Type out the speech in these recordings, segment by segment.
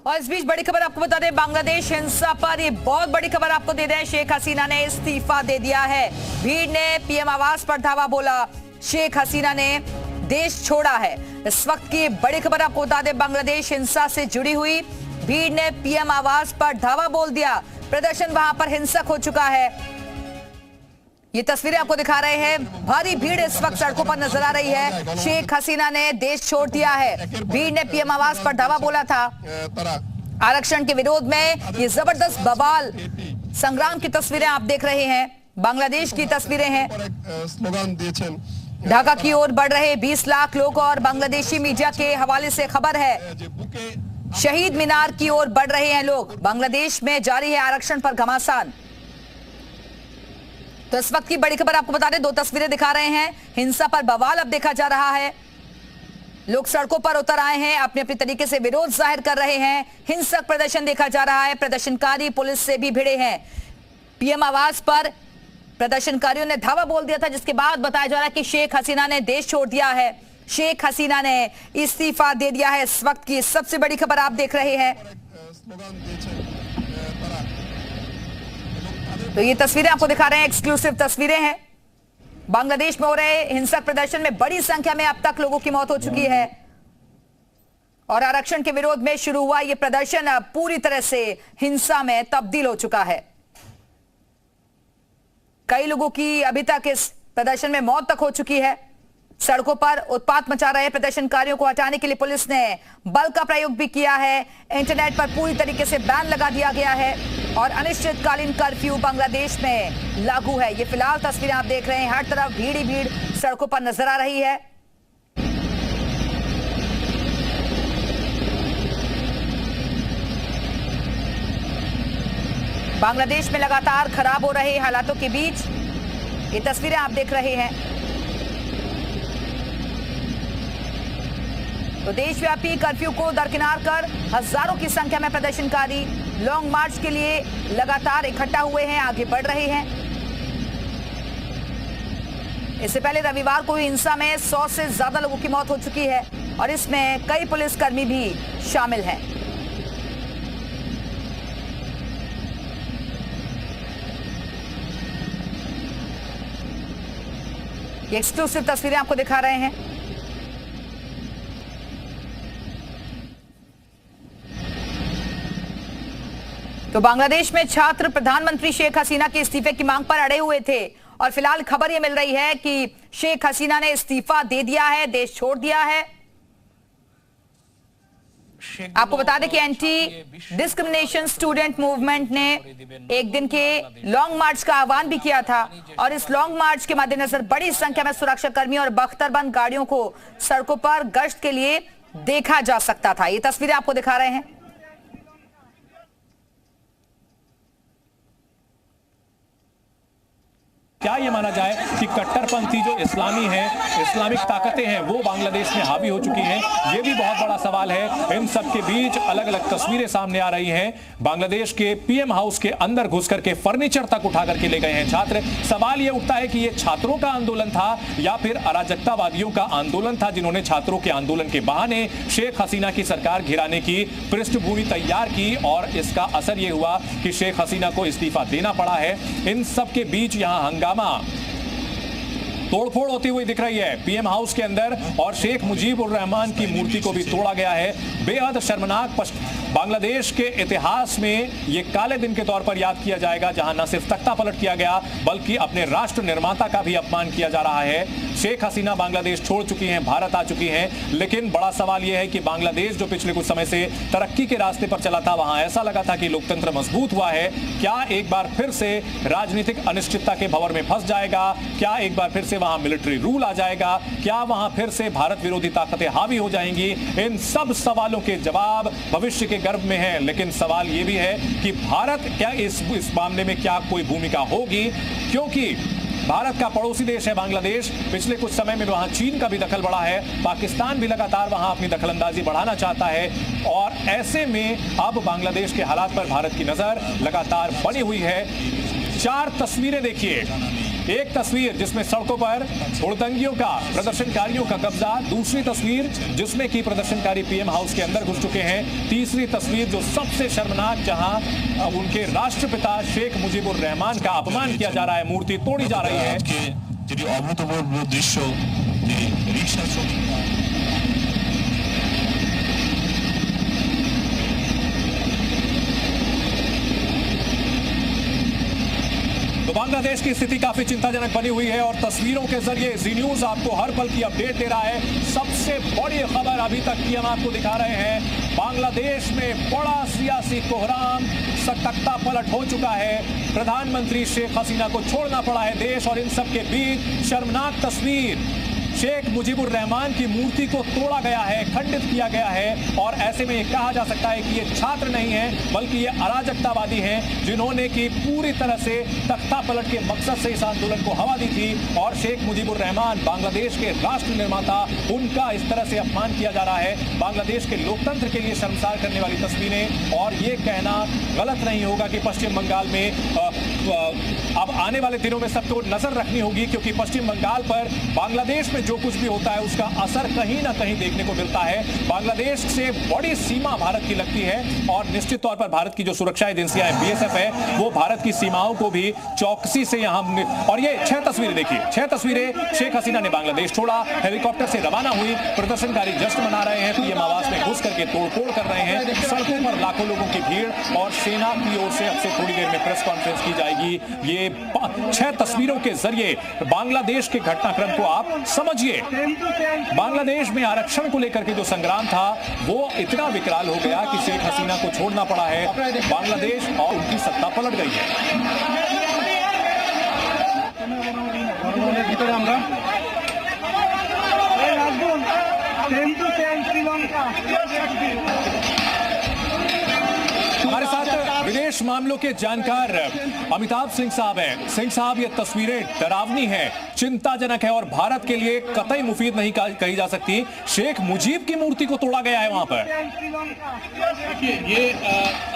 और इस बीच बड़ी खबर आपको बता दें, बांग्लादेश हिंसा पर ये बहुत बड़ी खबर आपको दे दें, शेख हसीना ने इस्तीफा दे दिया है। भीड़ ने पीएम आवास पर धावा बोला, शेख हसीना ने देश छोड़ा है। इस वक्त की बड़ी खबर आपको बता दें, बांग्लादेश हिंसा से जुड़ी हुई, भीड़ ने पीएम आवास पर धावा बोल दिया। प्रदर्शन वहां पर हिंसक हो चुका है। ये तस्वीरें आपको दिखा रहे हैं, भारी भीड़ इस वक्त सड़कों पर नजर आ रही है। शेख हसीना ने देश छोड़ दिया है। भीड़ ने पीएम आवास पर धावा बोला था। आरक्षण के विरोध में ये जबरदस्त बवाल संग्राम की तस्वीरें आप देख रहे हैं, बांग्लादेश की तस्वीरें हैं। ढाका की ओर बढ़ रहे 20 लाख लोग और बांग्लादेशी मीडिया के हवाले से खबर है, शहीद मीनार की ओर बढ़ रहे हैं लोग। बांग्लादेश में जारी है आरक्षण पर घमासान। तो इस वक्त की बड़ी खबर आपको बता दें, दो तस्वीरें दिखा रहे हैं। हिंसा पर बवाल अब देखा जा रहा है, लोग सड़कों पर उतर आए हैं, अपने अपने तरीके से विरोध जाहिर कर रहे हैं। हिंसक प्रदर्शन देखा जा रहा है, प्रदर्शनकारी पुलिस से भी भिड़े हैं। पीएम आवास पर प्रदर्शनकारियों ने धावा बोल दिया था, जिसके बाद बताया जा रहा है कि शेख हसीना ने देश छोड़ दिया है। शेख हसीना ने इस्तीफा दे दिया है। इस वक्त की सबसे बड़ी खबर आप देख रहे हैं। तो ये तस्वीरें आपको दिखा रहे हैं, एक्सक्लूसिव तस्वीरें हैं। बांग्लादेश में हो रहे हिंसक प्रदर्शन में बड़ी संख्या में अब तक लोगों की मौत हो चुकी है और आरक्षण के विरोध में शुरू हुआ ये प्रदर्शन अब पूरी तरह से हिंसा में तब्दील हो चुका है। कई लोगों की अभी तक इस प्रदर्शन में मौत तक हो चुकी है। सड़कों पर उत्पात मचा रहे प्रदर्शनकारियों को हटाने के लिए पुलिस ने बल का प्रयोग भी किया है। इंटरनेट पर पूरी तरीके से बैन लगा दिया गया है और अनिश्चितकालीन कर्फ्यू बांग्लादेश में लागू है। ये फिलहाल तस्वीरें आप देख रहे हैं, हर तरफ भीड़ ही भीड़ सड़कों पर नजर आ रही है। बांग्लादेश में लगातार खराब हो रहे हालातों के बीच ये तस्वीरें आप देख रहे हैं। तो देशव्यापी कर्फ्यू को दरकिनार कर हजारों की संख्या में प्रदर्शनकारी लॉन्ग मार्च के लिए लगातार इकट्ठा हुए हैं, आगे बढ़ रहे हैं। इससे पहले रविवार को हिंसा में 100 से ज्यादा लोगों की मौत हो चुकी है और इसमें कई पुलिसकर्मी भी शामिल हैं। ये एक्सक्लूसिव तस्वीरें आपको दिखा रहे हैं। तो बांग्लादेश में छात्र प्रधानमंत्री शेख हसीना के इस्तीफे की मांग पर अड़े हुए थे और फिलहाल खबर यह मिल रही है कि शेख हसीना ने इस्तीफा दे दिया है, देश छोड़ दिया है। आपको बता दें कि एंटी डिस्क्रिमिनेशन स्टूडेंट मूवमेंट ने एक दिन के लॉन्ग मार्च का आह्वान भी किया था और इस लॉन्ग मार्च के मद्देनजर बड़ी संख्या में सुरक्षा कर्मियों और बख्तरबंद गाड़ियों को सड़कों पर गश्त के लिए देखा जा सकता था। ये तस्वीरें आपको दिखा रहे हैं। क्या ये माना जाए कि कट्टरपंथी जो इस्लामी है, इस्लामिक ताकतें हैं, वो बांग्लादेश में हावी हो चुकी हैं? ये भी बहुत बड़ा सवाल है। इन सब के बीच अलग अलग तस्वीरें सामने आ रही हैं। बांग्लादेश के पीएम हाउस के अंदर घुस करके फर्नीचर तक उठा करके ले गए हैं छात्र। सवाल ये उठता है कि ये छात्रों का आंदोलन था या फिर अराजकतावादियों का आंदोलन था, जिन्होंने छात्रों के आंदोलन के बहाने शेख हसीना की सरकार गिराने की पृष्ठभूमि तैयार की और इसका असर ये हुआ कि शेख हसीना को इस्तीफा देना पड़ा है। इन सब के बीच यहां हंगामा तोड़फोड़ होती हुई दिख रही है पीएम हाउस के अंदर और शेख मुजीबुर रहमान की मूर्ति को भी तोड़ा गया है। बेहद शर्मनाक बांग्लादेश के इतिहास में ये काले दिन के तौर पर याद किया जाएगा, जहां न सिर्फ तख्ता पलट किया गया बल्कि अपने राष्ट्र निर्माता का भी अपमान किया जा रहा है। शेख हसीना बांग्लादेश छोड़ चुकी हैं, भारत आ चुकी हैं, लेकिन बड़ा सवाल यह है कि बांग्लादेश जो पिछले कुछ समय से तरक्की के रास्ते पर चला था, वहां ऐसा लगा था कि लोकतंत्र मजबूत हुआ है। क्या एक बार फिर से राजनीतिक अनिश्चितता के भंवर में फंस जाएगा? क्या एक बार फिर से वहां मिलिट्री रूल आ जाएगा? क्या वहां फिर से भारत विरोधी ताकतें हावी हो जाएंगी? इन सब सवालों के जवाब भविष्य के गर्भ में है, लेकिन सवाल यह भी है कि भारत क्या इस मामले में क्या कोई भूमिका होगी, क्योंकि भारत का पड़ोसी देश है बांग्लादेश। पिछले कुछ समय में वहां चीन का भी दखल बढ़ा है, पाकिस्तान भी लगातार वहां अपनी दखलंदाजी बढ़ाना चाहता है और ऐसे में अब बांग्लादेश के हालात पर भारत की नजर लगातार बनी हुई है। 4 तस्वीरें देखिए। एक तस्वीर जिसमें सड़कों पर हुड़दंगियों का, प्रदर्शनकारियों का कब्जा, दूसरी तस्वीर जिसमें कि प्रदर्शनकारी पीएम हाउस के अंदर घुस चुके हैं, तीसरी तस्वीर जो सबसे शर्मनाक, जहां उनके राष्ट्रपिता शेख मुजीबुर रहमान का अपमान किया जा रहा है, मूर्ति तोड़ी जा रही है। অভূতপূর্ব দৃশ্য যে রিকশা শ্রমিক तो बांग्लादेश की स्थिति काफी चिंताजनक बनी हुई है और तस्वीरों के जरिए जी न्यूज आपको हर पल की अपडेट दे रहा है। सबसे बड़ी खबर अभी तक की हम आपको दिखा रहे हैं, बांग्लादेश में बड़ा सियासी कोहराम, तख्ता पलट हो चुका है। प्रधानमंत्री शेख हसीना को छोड़ना पड़ा है देश और इन सब के बीच शर्मनाक तस्वीर, शेख मुजीबुर रहमान की मूर्ति को तोड़ा गया है, खंडित किया गया है और ऐसे में ये कहा जा सकता है कि ये छात्र नहीं है बल्कि ये अराजकतावादी हैं जिन्होंने कि पूरी तरह से तख्ता पलट के मकसद से इस आंदोलन को हवा दी थी। और शेख मुजीबुर रहमान बांग्लादेश के राष्ट्र निर्माता, उनका इस तरह से अपमान किया जा रहा है। बांग्लादेश के लोकतंत्र के लिए शर्मसार करने वाली तस्वीरें। और ये कहना गलत नहीं होगा कि पश्चिम बंगाल में अब आने वाले दिनों में सबको नजर रखनी होगी, क्योंकि पश्चिम बंगाल पर बांग्लादेश में जो कुछ भी होता है उसका असर कहीं ना कहीं देखने को मिलता है। बांग्लादेश से बड़ी सीमा भारत की लगती है और निश्चित तौर पर भारत की जो सुरक्षा एजेंसियां है, बीएसएफ है, वो भारत की सीमाओं को भी चौकसी से यहां। और ये 6 तस्वीरें देखिए, 6 तस्वीरें, शेख हसीना ने बांग्लादेश छोड़ा, हेलीकॉप्टर से रवाना हुई, प्रदर्शनकारी जश्न मना रहे हैं, पीएम आवास में घुस करके तोड़फोड़ कर रहे हैं, सड़कों पर लाखों लोगों की भीड़ और सेना की ओर से अब से थोड़ी देर में प्रेस कॉन्फ्रेंस की जाएगी। ये 6 तस्वीरों के जरिए बांग्लादेश के घटनाक्रम को आप समझिए। बांग्लादेश में आरक्षण को लेकर के जो संग्राम था वो इतना विकराल हो गया कि शेख हसीना को छोड़ना पड़ा है बांग्लादेश और उनकी सत्ता पलट गई है। हमारे साथ विदेश मामलों के जानकार अमिताभ सिंह साहब हैं। सिंह साहब, ये तस्वीरें डरावनी हैं, चिंताजनक है और भारत के लिए कतई मुफीद नहीं कही जा सकती। शेख मुजीब की मूर्ति को तोड़ा गया है वहां पर। देखिए, ये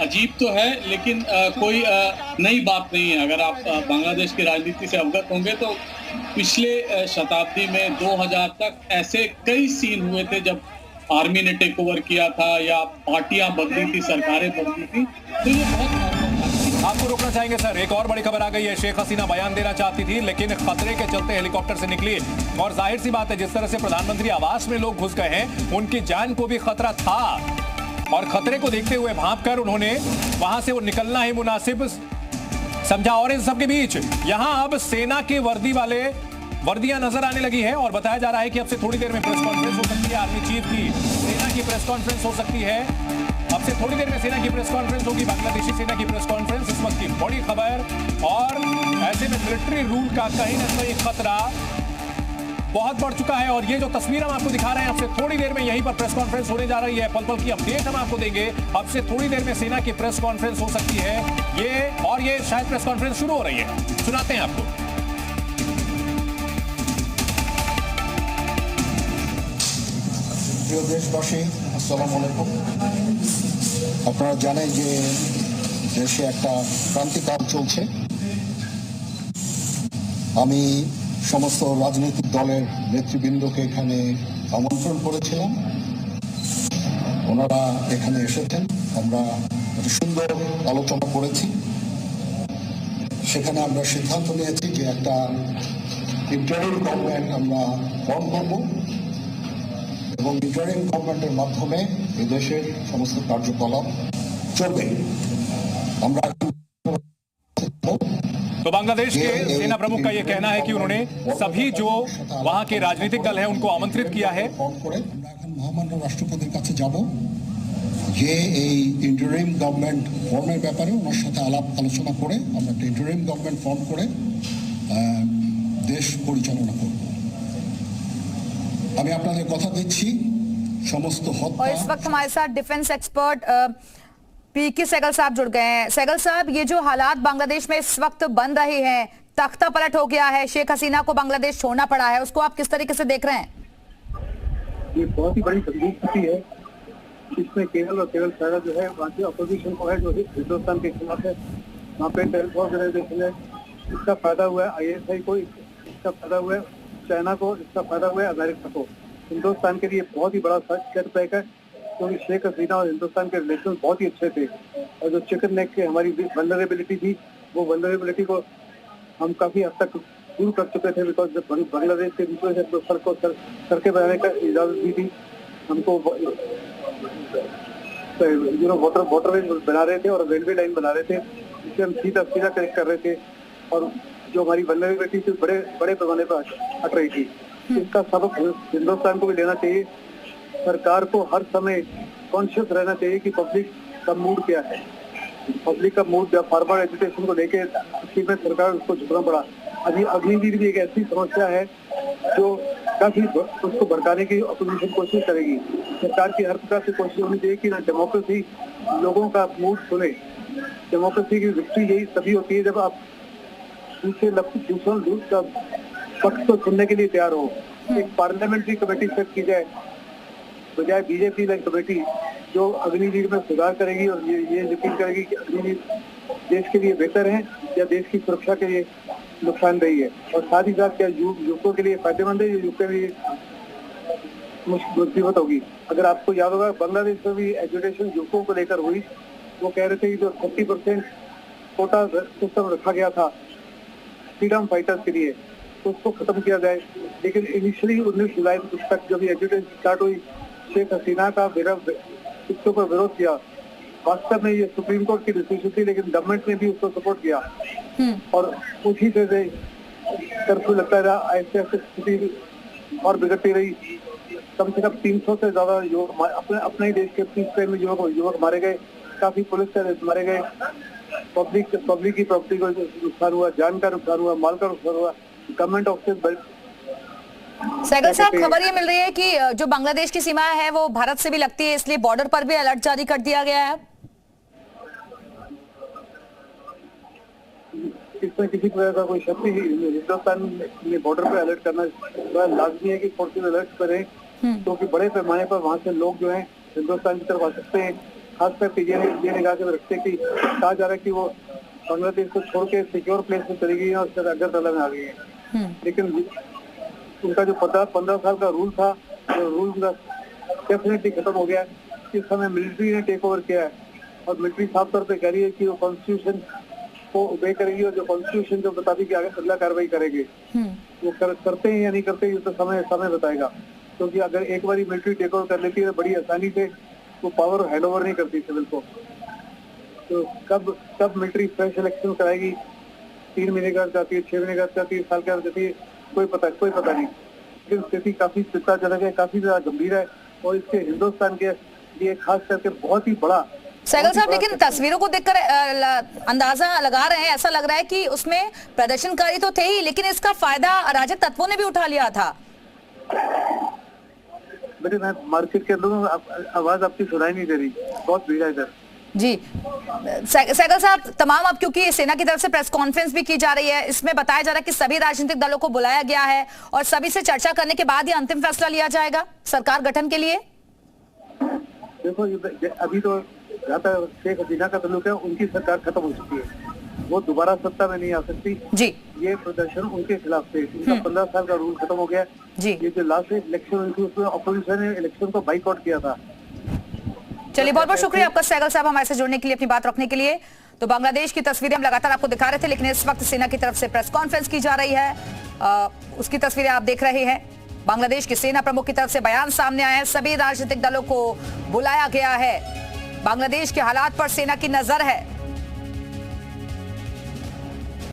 अजीब तो है लेकिन कोई नई बात नहीं है। अगर आप बांग्लादेश की राजनीति से अवगत होंगे तो पिछले शताब्दी में 2000 तक ऐसे कई सीन हुए थे जब आर्मी ने टेक ओवर किया था या पार्टियां बदली थी, सरकारें बदली थी, तो ये बहुत। आपको रोकना चाहेंगे सर, एक और बड़ी खबर आ गई है। शेख हसीना बयान देना चाहती थी लेकिन खतरे के चलते हेलीकॉप्टर से निकली और जाहिर सी बात है जिस तरह से प्रधानमंत्री आवास में लोग घुस गए हैं, उनकी जान को भी खतरा था और खतरे को देखते हुए भांपकर उन्होंने वहां से वो निकलना ही मुनासिब समझा। और इन सबके बीच यहां अब सेना के वर्दी वाले वर्दियां नजर आने लगी है और बताया जा रहा है कि अब से थोड़ी देर में प्रेस कॉन्फ्रेंस हो सकती है आर्मी चीफ की, सेना की प्रेस कॉन्फ्रेंस हो सकती है। अब से थोड़ी देर में सेना की प्रेस कॉन्फ्रेंस होगी, बांग्लादेशी सेना की प्रेस कॉन्फ्रेंस, इस वक्त की बड़ी खबर। और ऐसे में मिलिट्री रूल का कहीं ना कहीं खतरा बहुत बढ़ चुका है। और ये जो तस्वीर हम आपको दिखा रहे हैं, अब से थोड़ी देर में यहीं पर प्रेस कॉन्फ्रेंस होने जा रही है, पल पल की अपडेट हम आपको देंगे। अब से थोड़ी देर में सेना की प्रेस कॉन्फ्रेंस हो सकती है ये शायद प्रेस कॉन्फ्रेंस शुरू हो रही है, सुनाते हैं आपको। প্রিয় দেশবাসী, আসসালামু আলাইকুম। আপনারা জানেন যে দেশে একটা ক্রান্তিকাল চলছে। আমি সমস্ত রাজনৈতিক দলের নেতৃবৃন্দকে এখানে আমন্ত্রণ করেছিলাম, ওনারা এখানে এসেছেন। আমরা একটা সুন্দর আলোচনা করেছি। সেখানে আমরা সিদ্ধান্ত নিয়েছি যে একটা ইন্টারিম গভর্নমেন্ট আমরা ফর্ম করব এবং ইন্টারিম গভর্নমেন্টের মাধ্যমে এই দেশের সমস্ত কার্যকলাপ চলবে। আমরা तो बांग्लादेश के सेना प्रमुख का यह कहना है कि उन्होंने सभी जो वहां के राजनीतिक दल हैं उनको आमंत्रित किया है। মহামান্য রাষ্ট্রপতির কাছে যাব যে এই ইন্টারিম গভর্নমেন্ট ফর্মের ব্যাপারে ওনার সাথে আলাপ আলোচনা করে আমরা একটা ইন্টারিম গভর্নমেন্ট ফর্ম করে দেশ পরিচালনা করব। আমি আপনাদের কথা দিচ্ছি সমস্ত হত্যা। और इस वक्त हमारे साथ डिफेंस एक्सपर्ट पीके सहगल साहब जुड़ गए हैं। सहगल साहब, ये जो हालात बांग्लादेश में इस वक्त बन रहे हैं, तख्ता पलट हो गया है, शेख हसीना को बांग्लादेश छोड़ना पड़ा है, उसको आप किस तरीके से देख रहे हैं? ये बहुत ही बड़ी गंभीर स्थिति है। इसमें केवल और केवल फायदा जो है वहाँ की अपोजिशन को है, जो हिंदुस्तान के खिलाफ है। वहाँ पे टेरर ऑर्गेनाइजेशन है, इसका फायदा हुआ है ISI को, इसका फायदा हुआ है चाइना को, इसका फायदा हुआ है अमेरिका को। हिंदुस्तान के लिए बहुत ही बड़ा सेटबैक है, क्योंकि शेख हसीना और हिंदुस्तान के रिलेशन बहुत ही अच्छे थे, और जो चिकन नेक की हमारी वल्नरेबिलिटी थी, वो वल्नरेबिलिटी को हम काफी हद तक दूर कर चुके थे, बिकॉज जब बांग्लादेश के बीच में से सड़कें बनाने का इजाजत दी थी हमको, वाटरवेज बना रहे थे और रेलवे लाइन बना रहे थे, जिससे हम सीधा कनेक्ट कर रहे थे, और जो हमारी वल्नरेबिलिटी थी बड़े पैमाने पर हट रही थी। इसका सबक हिंदुस्तान को भी लेना चाहिए। सरकार को हर समय कॉन्शियस रहना चाहिए कि पब्लिक का मूड क्या है, पब्लिक का मूड फार्मर एजुकेशन को लेके में सरकार उसको झुकना पड़ा। अभी अग्निवीर भी एक ऐसी समस्या है जो काफी उसको भड़काने की अपोजिशन कोशिश करेगी। सरकार की हर प्रकार से कोशिश होनी चाहिए कि ना डेमोक्रेसी लोगों का मूड सुने। डेमोक्रेसी की विक्ट्री यही तभी होती है जब आप दूसरों का पक्ष को सुनने के लिए तैयार हो। एक पार्लियामेंट्री कमेटी सेट की जाए बजाय बीजेपी लाइक कमेटी, जो अग्निवीर में सुधार करेगी और ये यकीन करेगी कि अग्निवीर देश के लिए बेहतर है या देश की सुरक्षा के लिए नुकसानदेही है, और साथ ही साथ क्या युवकों के लिए फायदेमंद है या युवकों के लिए मुसीबत होगी। अगर आपको याद होगा बांग्लादेश में भी एजुकेशन युवकों को लेकर हुई, वो कह रहे थे कि जो 30% कोटा सिस्टम रखा गया था फ्रीडम फाइटर्स के लिए, तो उसको खत्म किया जाए। लेकिन इनिशियली 19 जुलाई तक जब एजुकेशन स्टार्ट हुई, शेख हसीना का इसके ऊपर विरोध किया। वास्तव में ये सुप्रीम कोर्ट की डिसीजन थी, लेकिन गवर्नमेंट ने भी उसको सपोर्ट किया, और उसी से कर्फ्यू लगता रहा। ऐसे स्थिति और बिगड़ती रही। कम से कम 300 से ज्यादा युवक अपने ही देश के 30 में युवक मारे गए, काफी पुलिस से मारे गए, पब्लिक की प्रॉपर्टी को नुकसान हुआ, जान का नुकसान हुआ, माल का नुकसान हुआ। गवर्नमेंट ऑफिस सहगल साहब, खबर ये मिल रही है कि जो बांग्लादेश की सीमा है वो भारत से भी लगती है, इसलिए बॉर्डर पर भी अलर्ट जारी कर दिया गया है। इसमें किसी प्रकार का कोई शक नहीं। हिंदुस्तान में बॉर्डर पे अलर्ट करना लाजमी है कि फोर्सेज अलर्ट करें, क्योंकि बड़े पैमाने पर वहाँ से लोग जो हैं हिंदुस्तान की तरफ आ सकते हैं। खासकर के ये निगाह के रखते हैं कि कहा जा रहा है कि वो बांग्लादेश को छोड़ के सिक्योर प्लेस में चली गई है और अगरतला में आ गई है। लेकिन उनका जो 15 साल का रूल था, वो रूल डेफिनेटली खत्म हो गया। इस समय मिलिट्री ने टेक ओवर किया है, और मिलिट्री साफ तौर पे कह रही है कि वो कॉन्स्टिट्यूशन को ओबे करेगी, और जो कॉन्स्टिट्यूशन जो मुताबिक अगला कार्रवाई करेगी। वो करते हैं या नहीं करते, ये तो समय बताएगा। क्योंकि अगर एक बार मिलिट्री टेक ओवर कर लेती है तो बड़ी आसानी से वो पावर हैंड ओवर नहीं करती सिविल को। तो कब मिलिट्री फ्रेश इलेक्शन कराएगी, 3 महीने का चाहती है, 6 महीने का चाहती है, साल का चाहती है, कोई पता नहीं। लेकिन स्थिति काफी चिंताजनक है, काफी ज्यादा गंभीर है, और इसके हिंदुस्तान के लिए खास करके बहुत ही बड़ा। सहगल साहब, लेकिन तस्वीरों को देखकर अंदाजा लगा रहे हैं, ऐसा लग रहा है कि उसमें प्रदर्शनकारी तो थे ही, लेकिन इसका फायदा अराजक तत्वों ने भी उठा लिया था। बेटे, मैं मार्केट के अंदर हूँ, आवाज आपकी सुनाई नहीं दे रही, बहुत भीड़ है इधर। जी सहगल साहब, तमाम अब क्योंकि सेना की तरफ से प्रेस कॉन्फ्रेंस भी की जा रही है, इसमें बताया जा रहा है कि सभी राजनीतिक दलों को बुलाया गया है और सभी से चर्चा करने के बाद ही अंतिम फैसला लिया जाएगा सरकार गठन के लिए। देखो, अभी तो जहाँ तक शेख हसीना का ताल्लुक है, उनकी सरकार खत्म हो चुकी है, वो दोबारा सत्ता में नहीं आ सकती जी। ये प्रदर्शन उनके खिलाफ थे, उनका 15 साल का रूल खत्म हो गया जी। ये जो लास्ट इलेक्शन हुई थी उसमें अपोजिशन ने इलेक्शन को बाइकआउट किया था। चलिए, बहुत बहुत शुक्रिया आपका सहगल साहब, हमारे से जुड़ने के लिए, अपनी बात रखने के लिए। तो बांग्लादेश की तस्वीरें हम लगातार आपको दिखा रहे थे, लेकिन इस वक्त सेना की तरफ से प्रेस कॉन्फ्रेंस की जा रही है, उसकी तस्वीरें आप देख रहे हैं। बांग्लादेश के सेना प्रमुख की तरफ से बयान सामने आया है, सभी राजनीतिक दलों को बुलाया गया है। बांग्लादेश के हालात पर सेना की नजर है।